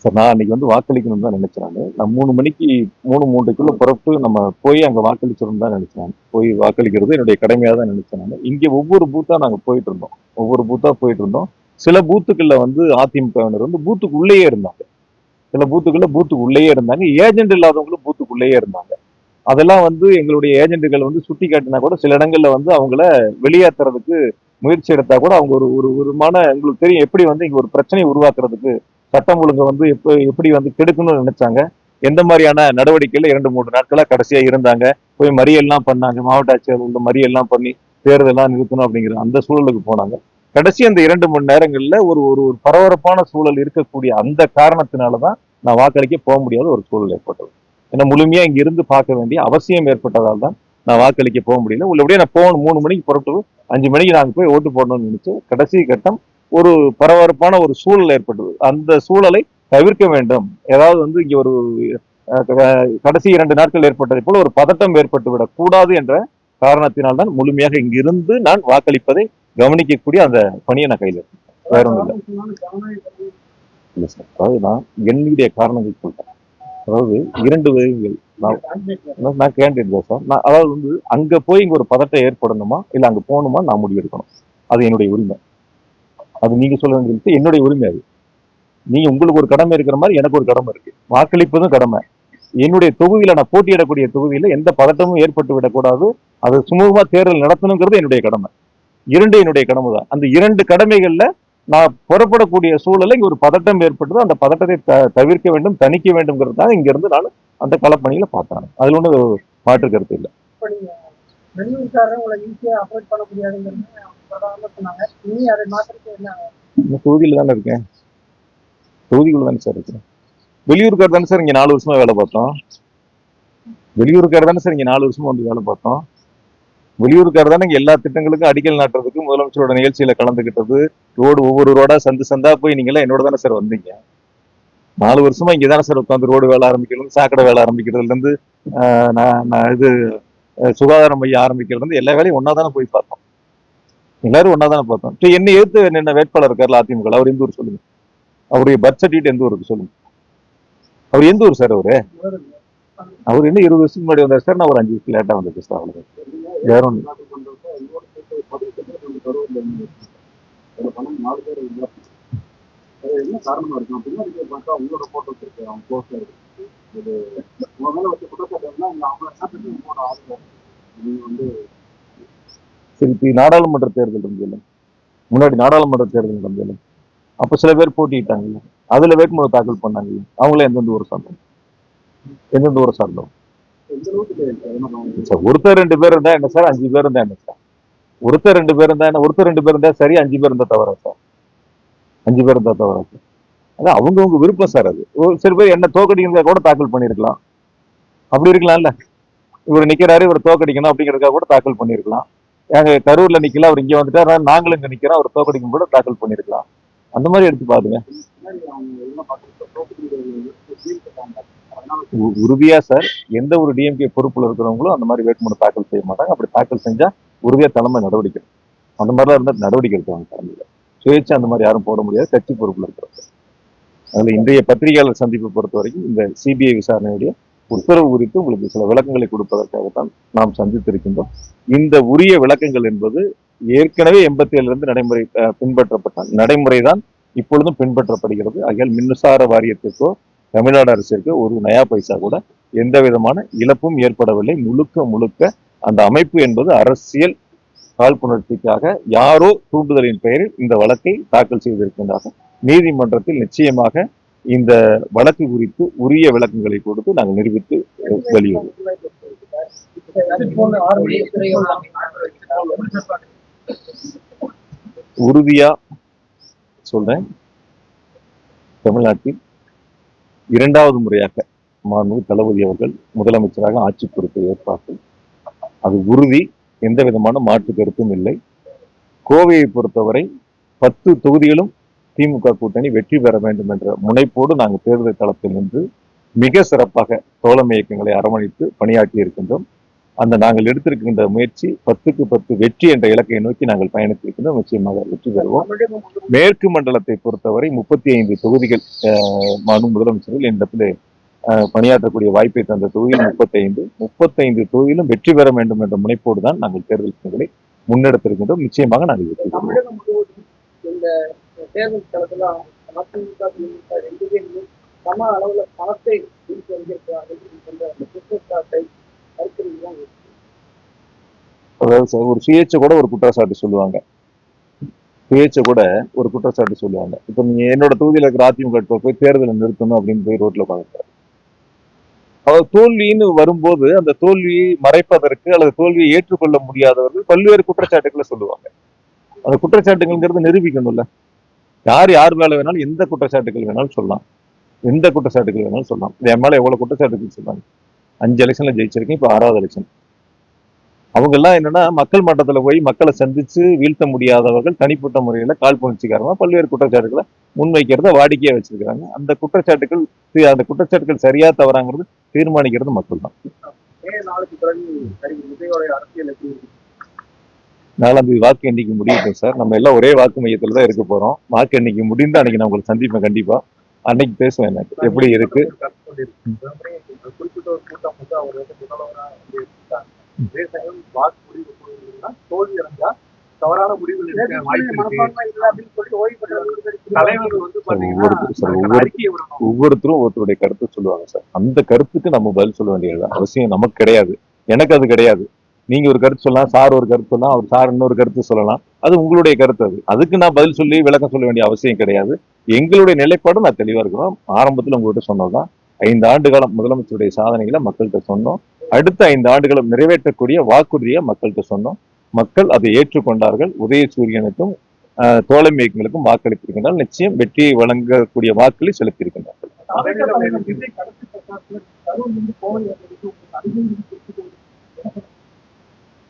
Sir நான் அன்னைக்கு வந்து வாக்களிக்கணும்னு தான் நினைச்சேன். நான் 3 மணிக்கு 3:03 புறப்பட்டு நம்ம போய் அங்க வாக்களிச்சிடணும் தான் நினைச்சேன். போய் வாக்களிக்கிறது என்னுடைய கடமையா தான் நினைச்சேன். இங்க ஒவ்வொரு பூத்தா நாங்க போயிட்டு இருந்தோம். ஒவ்வொரு பூத்தா போயிட்டு இருந்தோம். சில பூத்துக்கள்ல வந்து அதிமுகவினர் வந்து பூத்துக்கு உள்ளேயே இருந்தாங்க. சில பூத்துக்குள்ள பூத்துக்கு உள்ளேயே இருந்தாங்க. ஏஜென்ட் இல்லாதவங்களும் பூத்துக்குள்ளேயே இருந்தாங்க. அதெல்லாம் வந்து எங்களுடைய ஏஜென்ட்டுகள் வந்து சுட்டி காட்டினா கூட சில இடங்கள்ல வந்து அவங்கள வெளியேற்றுறதுக்கு முயற்சி எடுத்தா கூட அவங்க ஒரு ஒரு விதமான உங்களுக்கு தெரியும் எப்படி வந்து இங்க ஒரு பிரச்சனையை உருவாக்குறதுக்கு சட்டம் ஒழுங்கு வந்து எப்படி வந்து கெடுக்கணும்னு நினைச்சாங்க. எந்த மாதிரியான நடவடிக்கையில 2-3 நாட்களா கடைசியா இருந்தாங்க. போய் மறியல்லாம் பண்ணாங்க. மாவட்ட ஆட்சியர் உள்ள மறியல்லாம் பண்ணி தேர்தலாம் நிறுத்தணும் அப்படிங்கிற அந்த சூழலுக்கு போனாங்க. கடைசி அந்த 2 மணி நேரங்கள்ல ஒரு ஒரு ஒரு பரபரப்பான சூழல் இருக்கக்கூடிய அந்த காரணத்தினாலதான் நான் வாக்களிக்க போக முடியாத ஒரு சூழல் ஏற்பட்டது. ஏன்னா முழுமையா இங்க இருந்து பார்க்க வேண்டிய அவசியம் ஏற்பட்டதால் தான் நான் வாக்களிக்க போக முடியல. உள்ளபடியே நான் போகணும் 3 மணிக்கு புறப்பட்டு 5 மணிக்கு நாங்க போய் ஓட்டு போடணும்னு நினைச்சு கடைசி கட்டம் ஒரு பரபரப்பான ஒரு சூழல் ஏற்பட்டது. அந்த சூழலை தவிர்க்க வேண்டும். ஏதாவது வந்து இங்க ஒரு கடைசி 2 நாட்கள் ஏற்பட்டதை போல ஒரு பதட்டம் ஏற்பட்டு விடக் கூடாது என்ற காரணத்தினால்தான் முழுமையாக இங்கிருந்து நான் வாக்களிப்பதை கவனிக்கக்கூடிய அந்த பணியை நான் கையில் எடுத்தேன். வேற ஒன்றும் இல்லை சார். அதாவது நான் என்னுடைய காரணங்கள் சொல்றேன். அதாவது 2 விதங்கள். நான் கேண்டேன் தான் சார். நான் அதாவது வந்து அங்க போய் இங்க ஒரு பதட்டம் ஏற்படணுமா இல்ல அங்க போகணுமா நான் முடிவெடுக்கணும். அது என்னுடைய உரிமை. அது நீங்க சொல்ல வேண்டியது என்னுடைய உரிமை. அது நீங்க உங்களுக்கு ஒரு கடமை இருக்கிற மாதிரி எனக்கு ஒரு கடமை இருக்கு. வாக்களிப்பதும் கடமை. என்னுடைய தொகுதியில நான் போட்டியிடக்கூடிய தொகுதியில எந்த பதட்டமும் ஏற்பட்டு விடக்கூடாது. அது சுமூகமா தேர்தல் நடத்தணுங்கிறது என்னுடைய கடமை. என்னுடைய கடமை தான். அந்த 2 கடமைகள்ல நான் புறப்படக்கூடிய சூழலை இங்க ஒரு பதட்டம் ஏற்பட்டது. அந்த பதட்டத்தை தவிர்க்க வேண்டும், தணிக்க வேண்டும்ங்கிறதுதான் இங்க இருந்து நான் அந்த களப்பணியில பார்த்தேன். அதுல ஒன்றும் மாற்று கருத்து இல்லை. தொகுதியில தானே இருக்கேன். தொகுதிக்குள்ள தானே சார் இருக்கேன். வெளியூருக்கார் தானே சார் இங்க 4 வருஷமா வேலை பார்த்தோம். வெளியூருக்கார் தானே சார் இங்க 4 வருஷமா வந்து வேலை பார்த்தோம். வெளியூருக்கார் தானே இங்க எல்லா திட்டங்களுக்கும் அடிக்கல் நாட்டுறதுக்கு முதலமைச்சரோட நிகழ்ச்சியில கலந்துகிட்டது. ஒவ்வொரு ரோடா சந்தா போய் நீங்க எல்லாம் என்னோட தானே சார் வந்தீங்க. 4 வருஷமா இங்க தானே சார் உட்காந்து ரோடு வேலை ஆரம்பிக்கிறது, சாக்கடை வேலை ஆரம்பிக்கிறதுல இருந்து இது சுகாதார மையம் ஆரம்பிக்கிறது இருந்து எல்லா வேலையும் ஒன்னா தானே போய் பார்த்தோம். எல்லாரும் ஒன்னா தானே பார்த்தோம். என்னை எதிர்த்து என்ன வேட்பாளர் இருக்காருல அதிமுக, அவர் எந்த ஊர் சொல்லுங்க. அவருடைய பர்த் சர்டிஃபிகேட் எந்த ஊருக்கு சொல்லுங்க. அவர் எந்த ஊர் சார்? அவர் என்ன 20 வருஷத்துக்கு முன்னாடி வந்தார் சார். நான் ஒரு 5 வருஷம் லேட்டா வந்துட்டு சார். அவ்வளவு வேற ஒன்று. என்ன காரணமா இருக்கும் பின்னாடி பார்த்தா உங்களோட போட்டோ இருக்கு. அவங்க போஸ்ட்ல இருக்கு. இது முதல்ல வச்ச குற்றச்சாட்டுனா அவங்களோட ஆளுங்க நீங்க வந்து திருப்பி நாடாளுமன்ற தேர்தல் இருந்தது. முன்னாடி நாடாளுமன்ற தேர்தல் நடந்தது. அப்ப சில பேர் போட்டிட்டாங்கல்ல, அதுல வேட்புமனு தாக்கல் பண்ணாங்க. அவங்களே எந்தெந்த ஊரை சார்ந்தோம். ஒருத்தர் 2 பேர் இருந்தா என்ன சார்? 5 பேர் இருந்தா என்ன சார்? ஒருத்தர் 2 பேர் இருந்தா சரி, 5 பேர் இருந்தா தவறா சார்? 5 பேர் இருந்தா தவறா சார்? அதான் அவங்கவுங்க விருப்பம் சார். அது சில பேர் என்ன தோக்கடிக்கிறதா கூட தாக்கல் பண்ணிருக்கலாம். அப்படி இருக்கலாம்ல. இவர் நிக்கிறாரு, இவர் தோக்கடிக்கணும் அப்படிங்கிறதுக்காக கூட தாக்கல் பண்ணிருக்கலாம். எங்க கரூர்ல நிக்கல, அவர் இங்க வந்துட்டாரு, நாங்களும் இங்க நிக்கிறோம், அவர் தோக்கடிக்கும் கூட தாக்கல் பண்ணிருக்கலாம். அந்த மாதிரி எடுத்து பாருங்க. உறுதியா சார், எந்த ஒரு டிஎம்கே பொறுப்புல இருக்கிறவங்களும் அந்த மாதிரி வேட்புமனு தாக்கல் செய்ய மாட்டாங்க. அப்படி தாக்கல் செஞ்சா உறுதியா தலைமை நடவடிக்கை. அந்த மாதிரிலாம் இருந்தா நடவடிக்கை எடுப்பாங்க தலைமையில. சுயேட்சை அந்த மாதிரி யாரும் போட முடியாது, கட்சி பொறுப்புல இருக்கிறது. அதுல இன்றைய பத்திரிகையாளர் சந்திப்பை பொறுத்த வரைக்கும் இந்த சிபிஐ விசாரணையுடைய உத்தரவு குறித்து உங்களுக்கு சில விளக்கங்களை கொடுப்பதற்காகத்தான் நாம் சந்தித்திருக்கின்றோம். இந்த உரிய விளக்கங்கள் என்பது ஏற்கனவே 87 இருந்து பின்பற்றப்பட்ட நடைமுறைதான் இப்பொழுதும் பின்பற்றப்படுகிறது. ஆகையால் மின்சார வாரியத்திற்கோ தமிழ்நாடு அரசிற்கு ஒரு நயா பைசா கூட எந்த விதமான இழப்பும் ஏற்படவில்லை. முழுக்க அந்த அமைப்பு என்பது அரசியல் காழ்ப்புணர்ச்சிக்காக யாரோ தூண்டுதலின் பெயரில் இந்த வழக்கை தாக்கல் செய்திருக்கின்றார்கள். நீதிமன்றத்தில் நிச்சயமாக இந்த வழக்கு குறித்து உரிய விளக்கங்களை கொடுத்து நாங்கள் நிரூபித்து வெளியிடுவோம். உறுதியா சொல்றேன், தமிழ்நாட்டில் 2வது முறையாக மாண்புமிகு தளபதி அவர்கள் முதலமைச்சராக ஆட்சி பொறுப்பை ஏற்பார்கள். அது உறுதி, எந்த விதமான மாற்று கருத்தும் இல்லை. கோவையை பொறுத்தவரை 10 தொகுதிகளும் திமுக கூட்டணி வெற்றி பெற வேண்டும் என்ற முனைப்போடு நாங்கள் தேர்தல் களத்தில் நின்று மிக சிறப்பாக தோழமை இயக்கங்களை அரவணைத்து பணியாற்றி இருக்கின்றோம். நாங்கள் எடுத்திருக்கின்ற முயற்சி 10க்கு 10 வெற்றி என்ற இலக்கை நோக்கி நாங்கள் பயணித்திருக்கின்றோம். நிச்சயமாக வெற்றி பெறுவோம். மேற்கு மண்டலத்தை பொறுத்தவரை 35 தொகுதிகள் மாண்பு முதலமைச்சர்கள் என்னிடத்திலே பணியாற்றக்கூடிய வாய்ப்பை தந்த தொகுதியில் 35 தொகுதியிலும் வெற்றி பெற வேண்டும் என்ற முனைப்போடு தான் நாங்கள் தேர்தல் பணிகளை முன்னெடுத்திருக்கின்றோம். நிச்சயமாக நாங்கள் வெற்றி பெறுவோம். இந்த தேர்தல் களத்துல அதிமுக திமுக ரெண்டுமே சம அளவுல பணத்தை வந்திருக்கிறார்கள் என்ற குற்றச்சாட்டை அதாவது ஒரு சுயேட்சை கூட ஒரு குற்றச்சாட்டு சொல்லுவாங்க. சுயேட்சை கூட ஒரு குற்றச்சாட்டு சொல்லுவாங்க. இப்ப நீங்க என்னோட தொகுதியில இருக்கிற அதிமுக போய் தேர்தலை நிறுத்தணும் அப்படின்னு போய் ரோட்ல உட்காந்துட்டாரு. அவர் தோல்வின்னு வரும்போது அந்த தோல்வியை மறைப்பதற்கு அல்லது தோல்வியை ஏற்றுக்கொள்ள முடியாதவர்கள் பல்வேறு குற்றச்சாட்டுகளை சொல்லுவாங்க. அந்த குற்றச்சாட்டுகள்ங்கிறது நிரூபிக்கணும்ல. யார் மேல வேணாலும் எந்த குற்றச்சாட்டுகள் வேணாலும் சொல்லலாம். எந்த குற்றச்சாட்டுகள் வேணாலும் சொல்லலாம். என் மேல எவ்வளவு குற்றச்சாட்டுகள் சொல்றாங்க. 5 எலெக்ஷன்ல ஜெயிச்சிருக்கேன், இப்ப 6வது எலெக்ஷன். அவங்க எல்லாம் என்னன்னா மக்கள் மட்டத்துல போய் மக்களை சந்திச்சு வீழ்த்த முடியாதவர்கள் தனிப்பட்ட முறையில காழ்ப்புணர்ச்சிக்காரமா பல்வேறு குற்றச்சாட்டுகளை முன்வைக்கிறத வாடிக்கையா வச்சிருக்காங்க. அந்த குற்றச்சாட்டுகள் சரியா தவறாங்கிறது தீர்மானிக்கிறது மக்கள் தான். 4ஆம் தேதி வாக்கு எண்ணிக்கை முடியட்டும் சார். நம்ம எல்லாம் ஒரே வாக்கு மையத்துல தான் இருக்க போறோம். வாக்கு எண்ணிக்கை முடிந்து அன்னைக்கு நான் உங்களை சந்திப்பேன் கண்டிப்பா. அன்னைக்கு பேசுவேன் எனக்கு எப்படி இருக்கு. குறிப்பிட்ட ஒரு கூட்டம் வந்து அவர் வந்து முதல்வராக வாக்கு முடிவு தோல்வி அடைஞ்சா தவறான முடிவுகள் ஒவ்வொருத்தரும் ஒருத்தருடைய கருத்து சொல்லுவாங்க சார். அந்த கருத்துக்கு நம்ம பதில் சொல்ல வேண்டியது அவசியம் நமக்கு கிடையாது. எனக்கு அது கிடையாது. நீங்க ஒரு கருத்து சொல்லலாம், சார் ஒரு கருத்து சொல்லலாம், அவர் சார் இன்னொரு கருத்து சொல்லலாம். அது உங்களுடைய கருத்து. அதுக்கு நான் பதில் சொல்லி விளக்கம் சொல்ல வேண்டிய அவசியம் கிடையாது. எங்களுடைய நிலைப்பாடு நான் தெளிவா இருக்கிறோம். ஆரம்பத்துல உங்கள்கிட்ட சொன்னதுதான் 5 ஆண்டு காலம் முதலமைச்சருடைய சாதனைகளை மக்கள்கிட்ட சொன்னோம். அடுத்த 5 ஆண்டுகளும் நிறைவேற்றக்கூடிய வாக்குறுதியை மக்கள்கிட்ட சொன்னோம். மக்கள் அதை ஏற்றுக்கொண்டார்கள். உதயசூரியனுக்கும் தோழமை இயக்கங்களுக்கும் வாக்களித்திருக்கின்றால் நிச்சயம் வெற்றியை வழங்கக்கூடிய வாக்களை செலுத்தியிருக்கின்றார்கள்.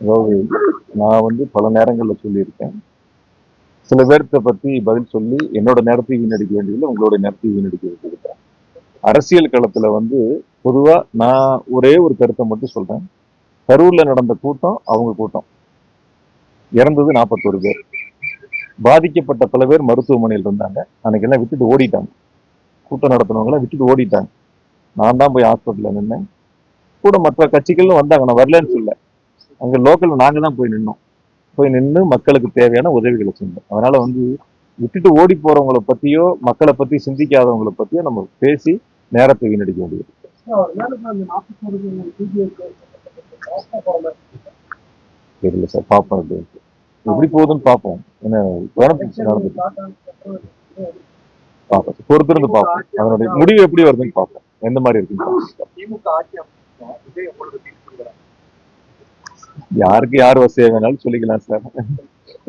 அதாவது நான் வந்து பல நேரங்கள்ல சொல்லியிருக்கேன். சில பேர்த்த பத்தி பதில் சொல்லி என்னோட நேரத்தை வீணடிக்க வேண்டியதில்லை, உங்களோட நேரத்தை வீணடிக்க வேண்டியதில்லை. அரசியல் களத்துல வந்து பொதுவா நான் ஒரே ஒரு கருத்தை மட்டும் சொல்றேன். கரூர்ல நடந்த கூட்டம் அவங்க கூட்டம். இறந்தது 41 பேர். பாதிக்கப்பட்ட பல பேர் மருத்துவமனையில் இருந்தாங்க. அன்னைக்கு எல்லாம் விட்டுட்டு ஓடிட்டாங்க. கூட்டம் நடத்தினவங்களாம் விட்டுட்டு ஓடிட்டாங்க. நான் தான் போய் ஹாஸ்பிட்டல்ல நின்னேன். கூட மற்ற கட்சிகளும் வந்தாங்க, நான் வரலன்னு சொல்ல. அங்க லோக்கல்ல நாங்க தான் போய் நின்னோம். போய் நின்று மக்களுக்கு தேவையான உதவிகளை செஞ்சோம். அதனால வந்து விட்டுட்டு ஓடி போறவங்களை பத்தியோ மக்களை பத்தி சிந்திக்காதவங்களை பத்தியோ நம்ம பேசி நேரத்தை வீணடிக்க வேண்டியது. தெரியல சார், பார்ப்போம் எப்படி போகுதுன்னு பார்ப்போம். என்ன பார்ப்போம், பொறுத்திருந்து பார்ப்போம். அதனுடைய முடிவு எப்படி வருதுன்னு பார்ப்போம், எந்த மாதிரி இருக்குன்னு. யாருக்கு யார் வசதியா வேணாலும் சொல்லிக்கலாம் சார்.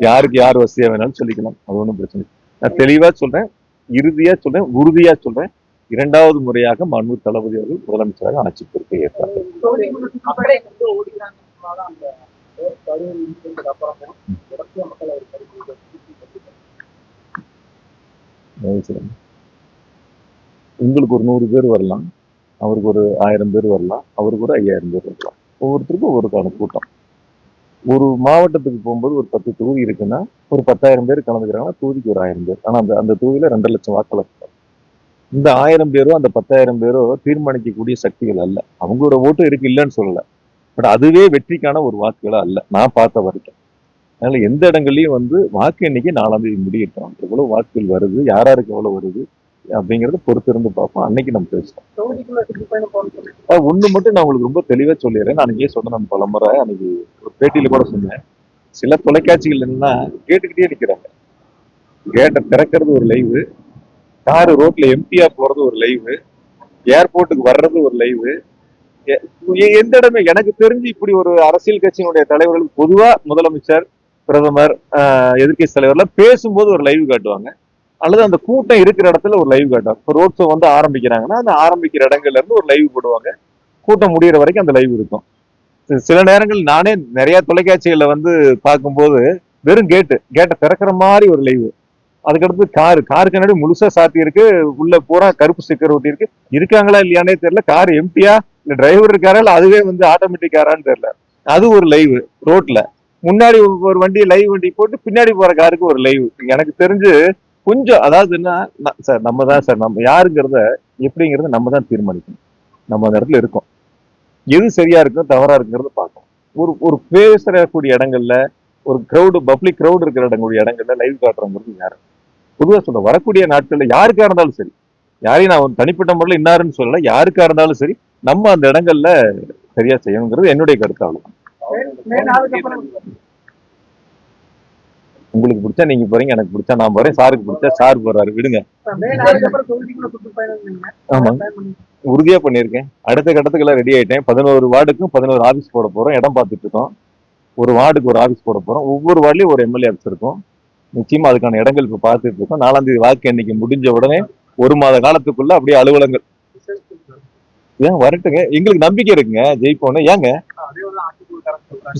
யாருக்கு யார் வசதியா வேணாலும் சொல்லிக்கலாம். அது ஒன்றும் பிரச்சனை. நான் தெளிவா சொல்றேன், இறுதியா சொல்றேன், உறுதியா சொல்றேன். 2வது முறையாக மாண்பு தளபதி அவர்கள் முதலமைச்சராக ஆட்சி பொறுப்பை ஏற்றார்கள். உங்களுக்கு ஒரு 100 பேர் வரலாம், அவருக்கு ஒரு 1000 பேர் வரலாம், அவருக்கு ஒரு 5000 பேர் வரலாம். ஒவ்வொருத்தருக்கும் ஒவ்வொருக்கான கூட்டம். ஒரு மாவட்டத்துக்கு போகும்போது ஒரு 10 தொகுதி இருக்குன்னா ஒரு 10,000 பேர் கலந்துக்கிறாங்கன்னா தொகுதிக்கு ஒரு 1000 பேர். ஆனா அந்த தொகுதியில 2 லட்சம் வாக்காளர். இந்த 1000 பேரோ அந்த 10,000 பேரோ தீர்மானிக்கக்கூடிய சக்திகள் அல்ல. அவங்களோட ஓட்டு இருக்கு, இல்லைன்னு சொல்லல. பட் அதுவே வெற்றிக்கான ஒரு வாக்குகளா அல்ல நான் பார்த்த வரைக்கும். அதனால எந்த இடங்கள்லயும் வந்து வாக்கு எண்ணிக்கை 4ஆம் தேதி முடியட்டும். எவ்வளவு வாக்குகள் வருது, யாராருக்கு எவ்வளவு வருது அப்படிங்கறத பொறுத்து இருந்து பார்ப்போம். அன்னைக்கு நம்ம பேசுவோம். ஒண்ணு மட்டும் நான் உங்களுக்கு ரொம்ப தெளிவா சொல்லிடுறேன். நான் அன்னைக்கே சொன்னேன், நான் பலமுறை அன்னைக்கு ஒரு பேட்டியில கூட சொன்னேன். சில தொலைக்காட்சிகள் என்னன்னா கேட்டுக்கிட்டே நிக்கிறாங்க. கேட்டை திறக்கிறது ஒரு லைவு, காரு ரோட்ல எம்டியா போறது ஒரு லைவு, ஏர்போர்ட்டுக்கு வர்றது ஒரு லைவு. எந்த இடமே எனக்கு தெரிஞ்சு இப்படி ஒரு அரசியல் கட்சியினுடைய தலைவர்கள் பொதுவா முதலமைச்சர், பிரதமர், எதிர்கட்சி தலைவர்லாம் பேசும்போது ஒரு லைவ் காட்டுவாங்க, அல்லது அந்த கூட்டம் இருக்கிற இடத்துல ஒரு லைவ் காட்டுவாங்க. இப்போ ரோட் ஷோ வந்து ஆரம்பிக்கிறாங்கன்னா அந்த ஆரம்பிக்கிற இடங்கள்ல இருந்து ஒரு லைவ் போடுவாங்க. கூட்டம் முடிகிற வரைக்கும் அந்த லைவ் இருக்கும். சில நேரங்கள் நானே நிறைய தொலைக்காட்சிகளை வந்து பார்க்கும்போது வெறும் கேட்டை திறக்கிற மாதிரி ஒரு லைவ். அதுக்கடுத்து காருக்கு கண்ணாடி முழுசா சாத்தி இருக்கு, உள்ள பூரா கருப்பு ஸ்டிக்கர் ஒட்டி இருக்கு. இருக்காங்களா இல்லையானே தெரியல, கார் எம்டியா இந்த டிரைவர் இருக்காரா இல்ல அதுவே வந்து ஆட்டோமேட்டிக் காரான்னு தெரியல. அது ஒரு லைவ் ரோட்ல முன்னாடி ஒரு வண்டி லைவ் வண்டி போட்டு பின்னாடி போற காருக்கு ஒரு லைவ். எனக்கு தெரிஞ்சு கொஞ்சம் அதாவது என்ன சார், நம்ம தான் சார் நம்ம யாருங்கிறத எப்படிங்கிறத நம்ம தான் தீர்மானிக்கணும். நம்ம அந்த இடத்துல இருக்கோம், எது சரியா இருக்கும் தவறா இருக்குங்கிறத பார்க்கணும். ஒரு ஒரு பேசக்கூடிய இடங்கள்ல ஒரு கிரௌடு பப்ளிக் கிரௌடு இருக்கிற இடங்கள்ல லைவ் காட்டுறவங்கிறது யாரு? பொதுவா சொல்ல வரக்கூடிய நாட்கள்ல யாருக்கா இருந்தாலும் சரி, யாரையும் நான் தனிப்பட்ட முறையில் இன்னாருன்னு சொல்லல, யாருக்கா இருந்தாலும் சரி நம்ம அந்த இடங்கள்ல சரியா செய்யணுங்கிறது என்னுடைய கருத்து. அவ்வளவுதான். உங்களுக்கு பிடிச்சா நீங்க போறீங்க, எனக்கு பிடிச்சா நான் போறேன், சாருக்கு பிடிச்சா சார் போறாரு, விடுங்க. ஆமா, உறுதியா பண்ணியிருக்கேன். அடுத்த கட்டத்துக்கு ரெடி ஆயிட்டேன். 11 வார்டுக்கும் 11 ஆபீஸ் போட போறோம், இடம் பார்த்துட்டு இருக்கோம். ஒரு வார்டுக்கு ஒரு ஆபீஸ் போட போறோம். ஒவ்வொரு வார்டுலயும் ஒரு எம்எல்ஏ ஆபீஸ் இருக்கும். நிச்சயமா அதுக்கான இடங்கள் இப்ப பார்த்துட்டு இருக்கோம். 4ஆம் தேதி வாக்கு எண்ணிக்கை முடிஞ்ச உடனே 1 மாத காலத்துக்குள்ள அப்படியே அலுவலங்கள் ஏன் வரட்டுங்க, எங்களுக்கு நம்பிக்கை இருக்குங்க ஜெயிப்போன்னு. ஏங்க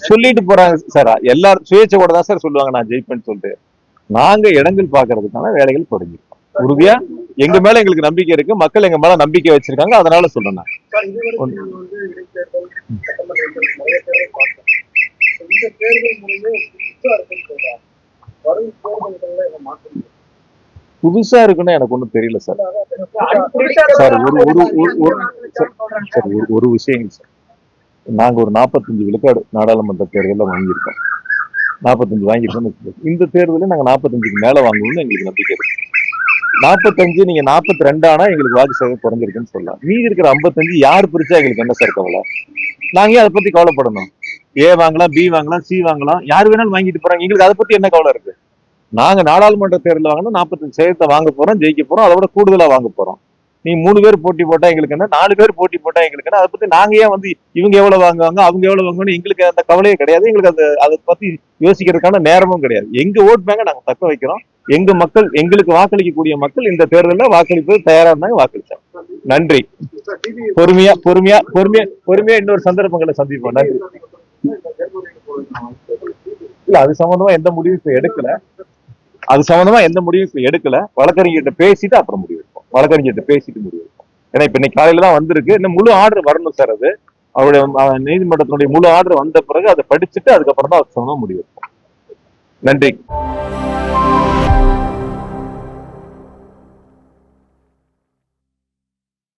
சொல்லிட்டு போறாங்க சார், எல்லாரும் சுயேட்சையோட தான் சார் சொல்லுவாங்க நான் ஜெயிப்பேன்னு சொல்லிட்டு. நாங்க இடங்கள் பாக்குறதுக்கான வேலைகள் தொடங்கிருக்கோம். உறுதியா எங்க மேல எங்களுக்கு நம்பிக்கை இருக்கு, மக்கள் எங்க மேல நம்பிக்கை வச்சிருக்காங்க, அதனால சொல்றேன். புதுசா இருக்குன்னு எனக்கு ஒண்ணும் தெரியல சார். சார் ஒரு விஷயம் சார், நாங்க ஒரு 45 விழுக்காடு நாடாளுமன்ற தேர்தலில் வாங்கியிருக்கோம். 45 வாங்கியிருக்கோம். இந்த தேர்தலில் நாங்க 45க்கு மேல வாங்குவோம்னு எங்களுக்கு நம்பிக்கை இருக்கு. 45 நீங்க 42 ஆனா எங்களுக்கு வாக்கு சதவீதம் குறைஞ்சிருக்குன்னு சொல்லலாம். மீதி இருக்கிற 55 யார் பிரிச்சா எங்களுக்கு என்ன சார் கவலை? நாங்க அதை பத்தி கவலைப்படணும். ஏ வாங்கலாம், பி வாங்கலாம், சி வாங்கலாம், யார் வேணாலும் வாங்கிட்டு போறாங்க, எங்களுக்கு அதை பத்தி என்ன கவலை இருக்கு? நாங்க நாடாளுமன்ற தேர்தல் வாங்கினா 45% வாங்க போறோம், ஜெயிக்க போறோம், அதை விட கூடுதலா வாங்க போறோம். நீ 3 பேர் போட்டி போட்டா எங்களுக்கு என்ன, 4 பேர் போட்டி போட்டா எங்களுக்கு என்ன? அதை பத்தி நாங்க ஏன் வந்து இவங்க எவ்வளவு வாங்குவாங்க அவங்க எவ்வளவு வாங்குவாங்க எங்களுக்கு அந்த கவலையே கிடையாது. எங்களுக்கு அதை பத்தி யோசிக்கிறதுக்கான நேரமும் கிடையாது. எங்க ஓட் பேங்க நாங்க தக்க வைக்கிறோம். எங்க மக்கள், எங்களுக்கு வாக்களிக்கக்கூடிய மக்கள் இந்த தேர்தலில் வாக்களிப்பது தயாரா இருந்தாங்க, வாக்களிச்சாங்க. நன்றி. பொறுமையா பொறுமையா பொறுமையா பொறுமையா இன்னொரு சந்தர்ப்பங்களை சந்திப்போம். நன்றி. இல்ல அது சம்பந்தமா எந்த முடிவும் இப்ப எடுக்கல. வழக்கறிஞர்கிட்ட பேசிட்டு அப்புறம் முடிவு எடுப்போம். வழக்கறிஞர்கிட்ட பேசிட்டு முடிவு எடுப்போம். ஏன்னா இப்ப இன்னைக்கு காலையில தான் வந்திருக்கு. இன்னும் முழு ஆர்டர் வரணும் சார். அது அவருடைய நீதிமன்றத்தினுடைய முழு ஆர்டர் வந்த பிறகு அதை படிச்சுட்டு அதுக்கப்புறம் தான் அவர் சொன்னா முடிவு எடுப்போம். நன்றி.